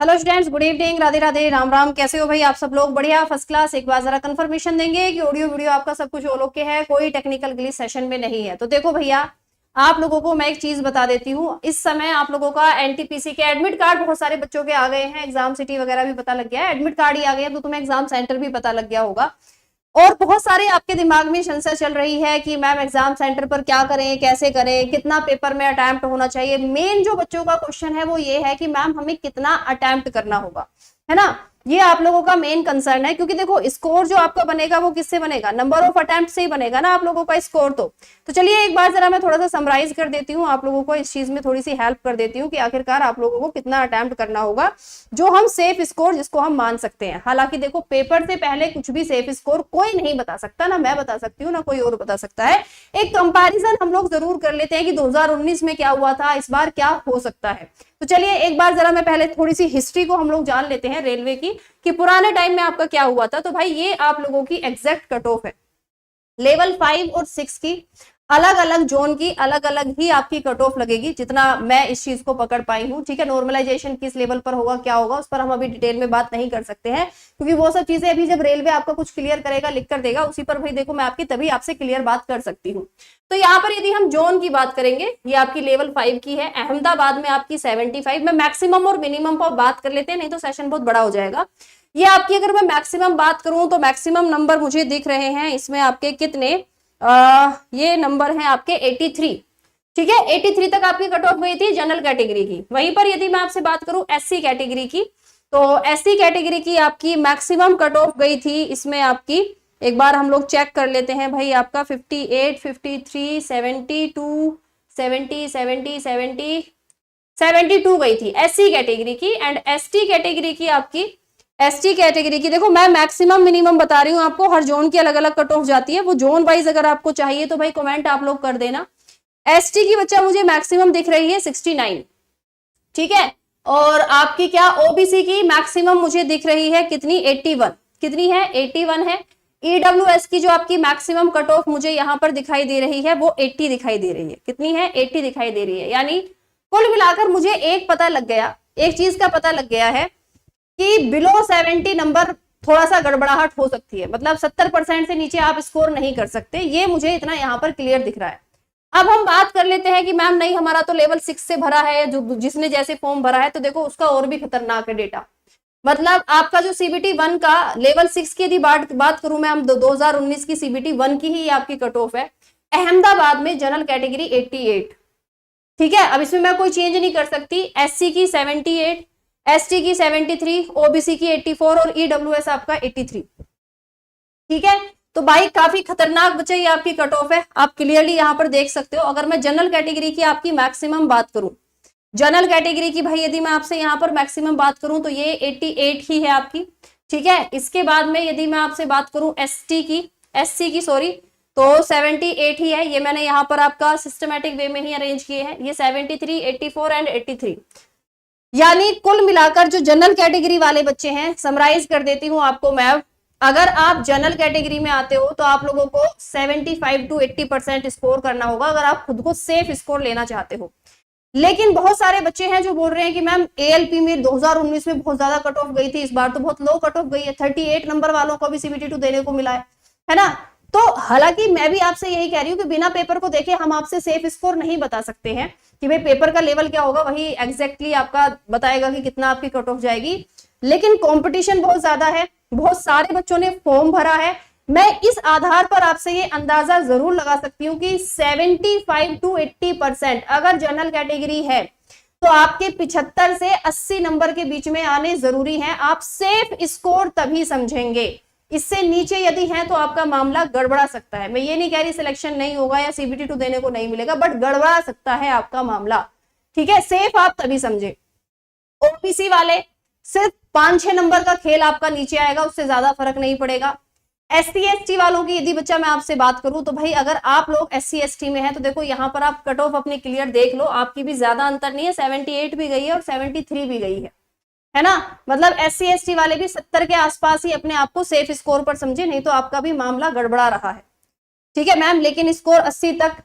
Hello students, good evening, Radhe Radhe, Ram Ram. कैसे हो भाई आप सब लोग? बढ़िया, फर्स्ट क्लास। एक बार जरा कंफर्मेशन देंगे कि ऑडियो वीडियो आपका सब कुछ ओके के है, कोई टेक्निकल ग्लिच सेशन में नहीं है। तो देखो भैया, आप लोगों को मैं एक चीज बता देती हूँ। इस समय आप लोगों का एनटीपीसी के एडमिट कार्ड बहुत सारे बच्चों के आ गए हैं, एग्जाम सिटी वगैरह भी पता लग गया है, एडमिट कार्ड ही आ गया तो तुम्हें एग्जाम सेंटर भी पता लग गया होगा। और बहुत सारे आपके दिमाग में संशय चल रही है कि मैम एग्जाम सेंटर पर क्या करें, कैसे करें, कितना पेपर में अटेम्प्ट होना चाहिए। मेन जो बच्चों का क्वेश्चन है वो ये है कि मैम हमें कितना अटेम्प्ट करना होगा, है ना। ये आप लोगों का मेन कंसर्न है, क्योंकि देखो स्कोर जो आपका बनेगा वो किससे बनेगा? नंबर ऑफ अटेम्प्ट से ही बनेगा ना आप लोगों का स्कोर। तो चलिए एक बार जरा मैं थोड़ा सा समराइज कर देती हूँ, आप लोगों को इस चीज में थोड़ी सी हेल्प कर देती हूँ कि आखिरकार आप लोगों को कितना अटेम्प्ट करना होगा जो हम सेफ स्कोर जिसको हम मान सकते हैं। हालांकि देखो, पेपर से पहले कुछ भी सेफ स्कोर कोई नहीं बता सकता, ना मैं बता सकती हूँ ना कोई और बता सकता है। एक कंपैरिजन हम लोग जरूर कर लेते हैं कि 2019 में क्या हुआ था, इस बार क्या हो सकता है। तो चलिए एक बार जरा मैं पहले थोड़ी सी हिस्ट्री को हम लोग जान लेते हैं रेलवे की, कि पुराने टाइम में आपका क्या हुआ था। तो भाई ये आप लोगों की एग्जैक्ट कट ऑफ है। लेवल 5 और 6 की अलग अलग जोन की अलग अलग ही आपकी कट ऑफ लगेगी, जितना मैं इस चीज को पकड़ पाई हूँ। ठीक है, नॉर्मलाइजेशन किस लेवल पर होगा, क्या होगा, उस पर हम अभी डिटेल में बात नहीं कर सकते हैं, क्योंकि वो सब चीजें अभी जब रेलवे आपका कुछ क्लियर करेगा, लिख कर देगा, उसी पर भाई देखो मैं आपकी तभी आपसे क्लियर बात कर सकती हूँ। तो यहाँ पर यदि हम जोन की बात करेंगे, ये आपकी लेवल 5 की है। अहमदाबाद में आपकी 75। मैं मैक्सिमम और मिनिमम पर बात कर लेते हैं, नहीं तो सेशन बहुत बड़ा हो जाएगा। ये आपकी अगर मैं मैक्सिमम बात करूं तो मैक्सिमम नंबर मुझे दिख रहे हैं इसमें आपके कितने, ये नंबर है आपके 83। ठीक है, 83 तक आपकी कट ऑफ गई थी जनरल कैटेगरी की। वहीं पर यदि मैं आपसे बात करूं एससी कैटेगरी की, तो एससी कैटेगरी की आपकी मैक्सिमम कट ऑफ गई थी इसमें आपकी, एक बार हम लोग चेक कर लेते हैं भाई, आपका 58, 53, 72, 70, 70, 70, 72 गई थी एससी कैटेगरी की। एंड एसटी कैटेगरी की आपकी, एसटी कैटेगरी की देखो मैं मैक्सिमम मिनिमम बता रही हूँ आपको, हर जोन की अलग अलग कट ऑफ जाती है, वो जोन वाइज अगर आपको चाहिए तो भाई कमेंट आप लोग कर देना। एसटी की बच्चा मुझे मैक्सिमम दिख रही है 69। ठीक है, और आपकी क्या ओबीसी की मैक्सिमम मुझे दिख रही है कितनी, 81। कितनी है? 81 है। ईडब्ल्यूएस की जो आपकी मैक्सिमम कट ऑफ मुझे यहाँ पर दिखाई दे रही है वो 80 दिखाई दे रही है। कितनी है? 80 दिखाई दे रही है। यानी कुल मिलाकर मुझे एक पता लग गया, एक चीज का पता लग गया है कि बिलो 70 नंबर थोड़ा सा गड़बड़ाहट हो सकती है, मतलब 70% से नीचे आप स्कोर नहीं कर सकते, ये मुझे इतना यहाँ पर क्लियर दिख रहा है। अब हम बात कर लेते हैं कि मैम नहीं हमारा तो लेवल 6 से भरा है, जो जिसने जैसे फॉर्म भरा है, तो देखो उसका और भी खतरनाक है डेटा। मतलब आपका जो सीबीटी 1 का लेवल 6 की यदि बात करूं मैं, हम 2019 की सीबीटी 1 की ही आपकी कट ऑफ है। अहमदाबाद में जनरल कैटेगरी 88। ठीक है, अब इसमें मैं कोई चेंज नहीं कर सकती। एससी की 78, एसटी की 73, ओबीसी की 84 और ईडब्ल्यूएस आपका 83। ठीक है, तो भाई काफी खतरनाक बच्चे ये आपकी कट ऑफ है, आप क्लियरली यहां पर देख सकते हो। अगर मैं जनरल कैटेगरी की आपकी मैक्सिमम बात करूं, जनरल कैटेगरी की भाई यदि मैं आपसे यहाँ पर मैक्सिमम बात करूं तो ये 88 ही है आपकी। ठीक है, इसके बाद में यदि मैं आपसे बात करूं एससी की सॉरी, तो 78 ही है। ये मैंने यहाँ पर आपका सिस्टमेटिक वे में ही अरेंज किए हैं, ये 73, 84 एंड 83। यानी कुल मिलाकर जो जनरल कैटेगरी वाले बच्चे हैं, समराइज कर देती हूं आपको मैं, अगर आप जनरल कैटेगरी में आते हो तो आप लोगों को 75 to 80% स्कोर करना होगा, अगर आप खुद को सेफ स्कोर लेना चाहते हो। लेकिन बहुत सारे बच्चे हैं जो बोल रहे हैं कि मैम एएलपी में 2019 में बहुत ज्यादा कट ऑफ गई थी, इस बार तो बहुत लो कट ऑफ गई है, 38 नंबर वालों को भी सीबीटी 2 देने को मिला है ना। तो हालांकि मैं भी आपसे यही कह रही हूँ कि बिना पेपर को देखे हम आपसे सेफ स्कोर नहीं बता सकते हैं कि भाई पेपर का लेवल क्या होगा, वही एग्जैक्टली आपका बताएगा कि कितना आपकी कट ऑफ जाएगी। लेकिन कंपटीशन बहुत ज्यादा है, बहुत सारे बच्चों ने फॉर्म भरा है। मैं इस आधार पर आपसे ये अंदाजा जरूर लगा सकती हूँ कि 75 to 80% अगर जनरल कैटेगरी है तो आपके 75 से 80 नंबर के बीच में आने जरूरी है। आप सेफ स्कोर तभी समझेंगे, इससे नीचे यदि है तो आपका मामला गड़बड़ा सकता है। मैं ये नहीं कह रही सिलेक्शन नहीं होगा या सीबीटी 2 देने को नहीं मिलेगा, बट गड़बड़ा सकता है आपका मामला। ठीक है, सेफ आप तभी समझे। ओबीसी वाले सिर्फ 5-6 नंबर का खेल आपका नीचे आएगा, उससे ज्यादा फर्क नहीं पड़ेगा। एससी एसटी वालों की यदि बच्चा मैं आपसे बात करूं तो भाई अगर आप लोग एससी एसटी में हैं तो देखो यहाँ पर आप कट ऑफ अपनी क्लियर देख लो, आपकी भी ज्यादा अंतर नहीं है, 78 भी गई है और 73 भी गई है ना। मतलब एससी एसटी वाले भी 70 के आसपास ही अपने आप को सेफ स्कोर पर समझे, नहीं तो आपका भी मामला गड़बड़ा रहा है। ठीक है मैम, लेकिन स्कोर 80 तक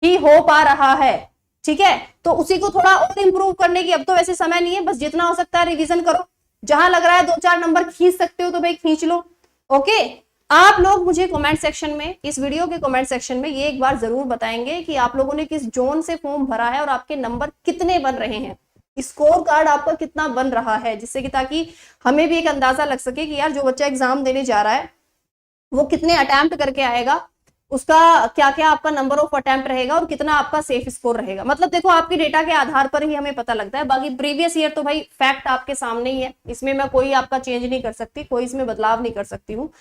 हो पा रहा है। ठीक है, तो उसी को थोड़ा और इंप्रूव करने की अब तो वैसे समय नहीं है, बस जितना हो सकता है रिवीजन करो, जहां लग रहा है 2-4 नंबर खींच सकते हो तो भाई खींच लो। ओके, आप लोग मुझे कमेंट सेक्शन में, इस वीडियो के कमेंट सेक्शन में ये एक बार जरूर बताएंगे कि आप लोगों ने किस जोन से फॉर्म भरा है और आपके नंबर कितने बन रहे हैं, स्कोर कार्ड आपका कितना बन रहा है, जिससे कि ताकि हमें भी एक अंदाजा लग सके कि यार जो बच्चा एग्जाम देने जा रहा है वो कितने अटेम्प्ट करके आएगा, उसका क्या क्या आपका नंबर ऑफ अटेम्प्ट रहेगा और कितना आपका सेफ स्कोर रहेगा। मतलब देखो आपकी डेटा के आधार पर ही हमें पता लगता है, बाकी प्रीवियस ईयर तो भाई फैक्ट आपके सामने ही है, इसमें मैं कोई आपका चेंज नहीं कर सकती, कोई इसमें बदलाव नहीं कर सकती हूँ।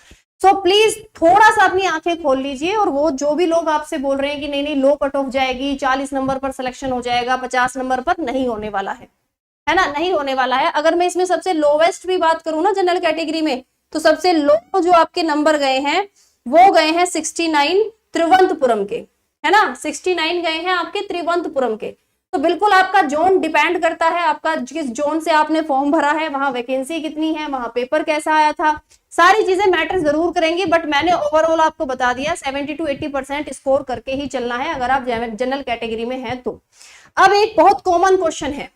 सो प्लीज थोड़ा सा अपनी आंखें खोल लीजिए, और वो जो भी लोग आपसे बोल रहे हैं कि नहीं नहीं लो कट ऑफ जाएगी, 40 नंबर पर सिलेक्शन हो जाएगा, 50 नंबर पर, नहीं होने वाला है ना, नहीं होने वाला है। अगर मैं इसमें सबसे लोवेस्ट भी बात करूं ना जनरल कैटेगरी में, तो सबसे लो जो आपके नंबर गए हैं वो गए हैं 69 त्रिवंतपुरम के, है ना, 69 गए हैं आपके त्रिवंतपुरम के। तो बिल्कुल आपका जोन डिपेंड करता है, आपका जिस जोन से आपने फॉर्म भरा है वहां वैकेंसी कितनी है, वहां पेपर कैसा आया था, सारी चीजें मैटर जरूर करेंगी। बट मैंने ओवरऑल आपको बता दिया 70 to 80% स्कोर करके ही चलना है अगर आप जनरल कैटेगरी में हैं तो। अब एक बहुत कॉमन क्वेश्चन है,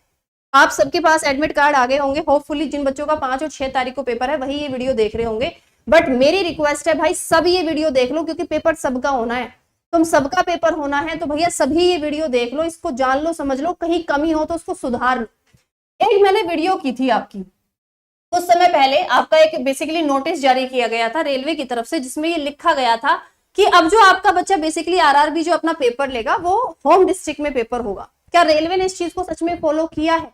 आप सबके पास एडमिट कार्ड आ गए होंगे होपफुली, जिन बच्चों का 5 और 6 तारीख को पेपर है वही ये वीडियो देख रहे होंगे, बट मेरी रिक्वेस्ट है भाई सब ये वीडियो देख लो, क्योंकि पेपर सबका होना है, तुम सबका पेपर होना है, तो भैया सभी ये वीडियो देख लो, इसको जान लो, समझ लो, कहीं कमी हो तो उसको सुधार लो। एक मैंने वीडियो की थी आपकी कुछ समय पहले, आपका एक बेसिकली नोटिस जारी किया गया था रेलवे की तरफ से, जिसमें ये लिखा गया था कि अब जो आपका बच्चा बेसिकली आरआरबी जो अपना पेपर लेगा वो होम डिस्ट्रिक्ट में पेपर होगा। क्या रेलवे ने इस चीज को सच में फॉलो किया है?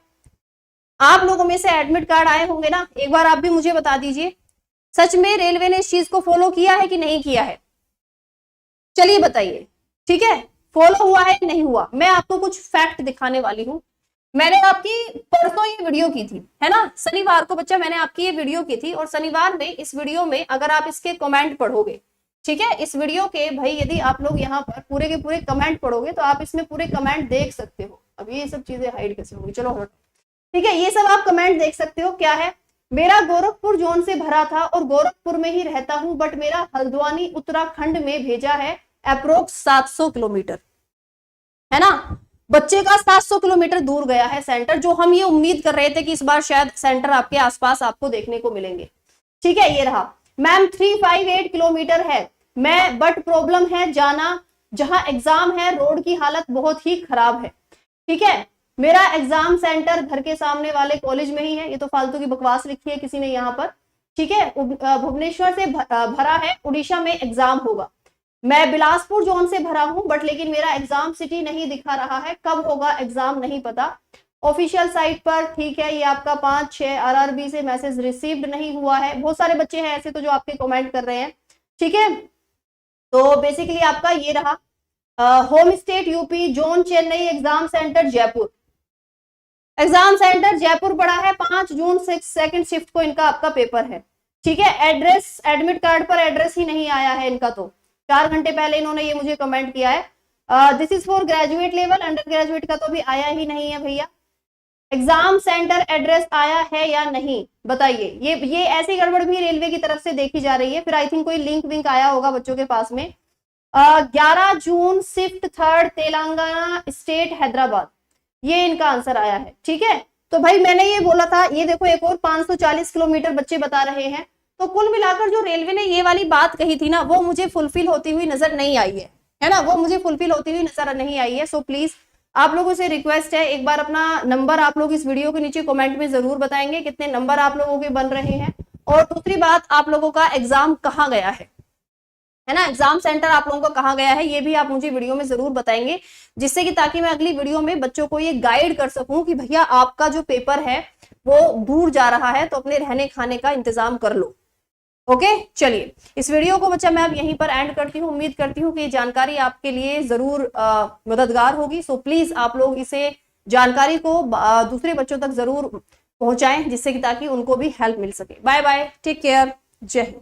आप लोगों में से एडमिट कार्ड आए होंगे ना, एक बार आप भी मुझे बता दीजिए, सच में रेलवे ने इस चीज को फॉलो किया है कि नहीं किया है? चलिए बताइए, ठीक है, फॉलो हुआ है नहीं हुआ? मैं आपको कुछ फैक्ट दिखाने वाली हूं। मैंने आपकी परसों ये वीडियो की थी, है ना, शनिवार को बच्चा मैंने आपकी ये वीडियो की थी, और शनिवार में इस वीडियो में अगर आप इसके कमेंट पढ़ोगे, ठीक है, इस वीडियो के भाई यदि आप लोग यहाँ पर पूरे के पूरे कमेंट पढ़ोगे तो आप इसमें पूरे कमेंट देख सकते हो। अब ये सब चीजें हाइड कैसे होंगी, चलो ठीक है, ये सब आप कमेंट देख सकते हो। क्या है, मेरा गोरखपुर जोन से भरा था और गोरखपुर में ही रहता हूं, बट मेरा हल्द्वानी उत्तराखंड में भेजा है अप्रोक्स 700 किलोमीटर, है ना, बच्चे का 700 किलोमीटर दूर गया है सेंटर, जो हम ये उम्मीद कर रहे थे कि इस बार शायद सेंटर आपके आसपास आपको देखने को मिलेंगे। ठीक है, ये रहा मैम 358 किलोमीटर है, मैं बट प्रॉब्लम है जाना, जहां एग्जाम है रोड की हालत बहुत ही खराब है। ठीक है, मेरा एग्जाम सेंटर घर के सामने वाले कॉलेज में ही है, ये तो फालतू की बकवास लिखी है किसी ने यहाँ पर। ठीक है, भुवनेश्वर से भरा है, उड़ीसा में एग्जाम होगा। मैं बिलासपुर जोन से भरा हूं, बट लेकिन मेरा एग्जाम सिटी नहीं दिखा रहा है, कब होगा एग्जाम नहीं पता ऑफिशियल साइट पर। ठीक है, ये आपका 5-6 आरआरबी से मैसेज रिसीव्ड नहीं हुआ है। बहुत सारे बच्चे हैं ऐसे तो जो आपके कमेंट कर रहे हैं। ठीक है, तो बेसिकली आपका ये रहा home state UP, zone Chennai, exam centre Jaipur. Exam centre Jaipur पड़ा है, 5 जून से सेकंड शिफ्ट को इनका आपका पेपर है। ठीक है, एड्रेस एडमिट कार्ड पर एड्रेस ही नहीं आया है इनका, तो 4 घंटे पहले इन्होंने ये मुझे कमेंट किया है। This is for graduate level, under graduate का तो अभी आया ही नहीं है भैया। एग्जाम सेंटर एड्रेस आया है या नहीं बताइए। ये ऐसी गड़बड़ भी रेलवे की तरफ से देखी जा रही है। फिर आई थिंक कोई लिंक विंक आया होगा बच्चों के पास में। 11 June shift 3rd Telangana state Hyderabad, ये इनका आंसर आया है। ठीक है, तो भाई मैंने ये बोला था, ये देखो एक और 540 किलोमीटर बच्चे बता रहे हैं। तो कुल मिलाकर जो रेलवे ने ये वाली बात कही थी ना, वो मुझे फुलफिल होती हुई नजर नहीं आई है ना, वो मुझे फुलफिल होती हुई नजर नहीं आई है। सो प्लीज आप लोगों से रिक्वेस्ट है, एक बार अपना नंबर आप लोग इस वीडियो के नीचे कमेंट में जरूर बताएंगे कितने नंबर आप लोगों के बन रहे हैं। और दूसरी बात, आप लोगों का एग्जाम कहाँ गया है ना, एग्जाम सेंटर आप लोगों का कहाँ गया है, ये भी आप मुझे वीडियो में जरूर बताएंगे, जिससे कि ताकि मैं अगली वीडियो में बच्चों को ये गाइड कर सकूं कि भैया आपका जो पेपर है वो दूर जा रहा है, तो अपने रहने खाने का इंतजाम कर लो। ओके, चलिए इस वीडियो को बच्चा मैं अब यहीं पर एंड करती हूँ। उम्मीद करती हूँ कि ये जानकारी आपके लिए जरूर मददगार होगी। सो प्लीज आप लोग इसे जानकारी को दूसरे बच्चों तक जरूर पहुंचाएं, जिससे कि ताकि उनको भी हेल्प मिल सके। बाय बाय, टेक केयर, जय हिंद।